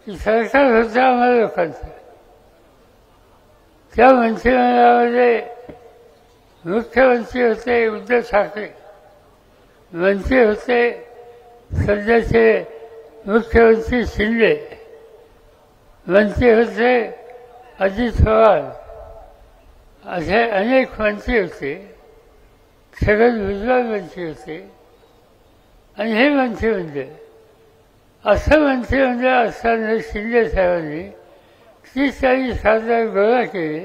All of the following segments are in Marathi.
की सरकार होतं आम्हाला लोकांचं. त्या मंत्रिमंडळामध्ये मुख्यमंत्री होते उद्धव ठाकरे, मंत्री होते सध्याचे मुख्यमंत्री शिंदे, मंत्री होते अजित पवार, असे अनेक मंत्री होते. छगन भुजबळ मंत्री होते. आणि हे मंत्रिमंडळ, असं मंत्रिमंडळ असताना शिंदे साहेबांनी 30-40 खासदार गोळा केले,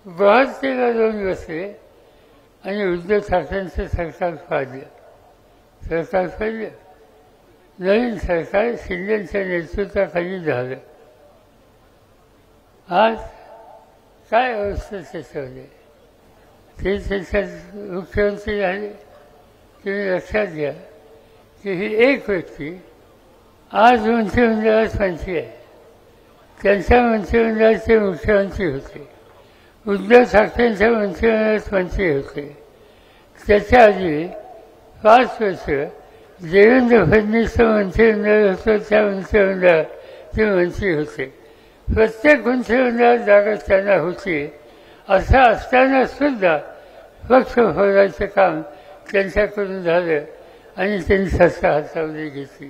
गुवाहाटीला जाऊन बसले आणि उद्धव ठाकरेंचं सरकार पाडलं. सरकार पडलं. नवीन सरकार शिंदेच्या नेतृत्वाखाली झालं. आज काय अवस्था त्याच्यामध्ये? ते त्याच्यात मुख्यमंत्री झाले. तुम्ही लक्षात घ्या की ही एक व्यक्ती आज मंत्रिमंडळात मंत्री आहे. त्यांच्या मंत्रिमंडळाचे मुख्यमंत्री होते. उद्धव ठाकरेंच्या मंत्रिमंडळात मंत्री होते. त्याच्या आधी 5 वर्ष देवेंद्र फडणवीसचं मंत्रिमंडळ होतं, त्या मंत्रिमंडळात ते मंत्री होते. प्रत्येक मंत्रिमंडळात जागा त्यांना होती. असं असताना सुद्धा पक्ष फोडायचं काम त्यांच्याकडून झालं आणि त्यांनी सत्ता हातामध्ये घेतली.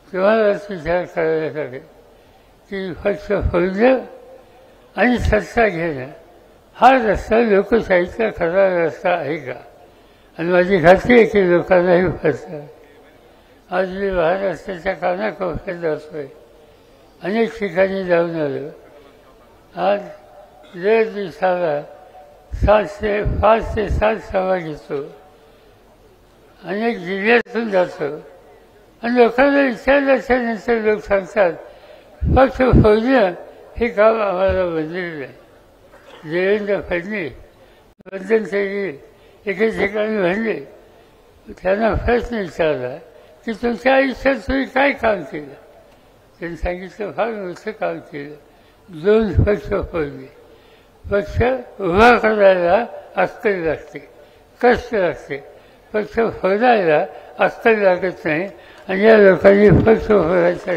तुम्हालाच विचार करायला लागेल की पक्ष फोडणं आणि सत्ता घेणं हा रस्ता लोकशाहीचा खरा रस्ता आहे का? आणि माझी खात्री आहे की लोकांनाही फसतं. आज मी महाराष्ट्राच्या कानाकोपऱ्यात जातोय, अनेक ठिकाणी जाऊन आलो. आज दर दिवसाला 5 ते 7 सभा घेतो. अनेक जिल्ह्यातून जातो आणि लोकांना विचारल्याच्या नंतर लोक सांगतात पक्ष फोडणं हे काम आम्हाला मंजूर नाही. देवेंद्र फडणवीस मध्यंतरी एके ठिकाणी म्हणले, त्यांना प्रश्न विचारला की तुमच्या आयुष्यात तुम्ही काय काम केलं? त्यांनी सांगितलं फार मोठं काम केलं. 2 पक्ष फोडले. पक्ष उभा करायला अक्कल लागते, कष्ट लागते. पक्ष फोडायला अक्कल लागत नाही आणि या लोकांनी पक्ष फोडायचा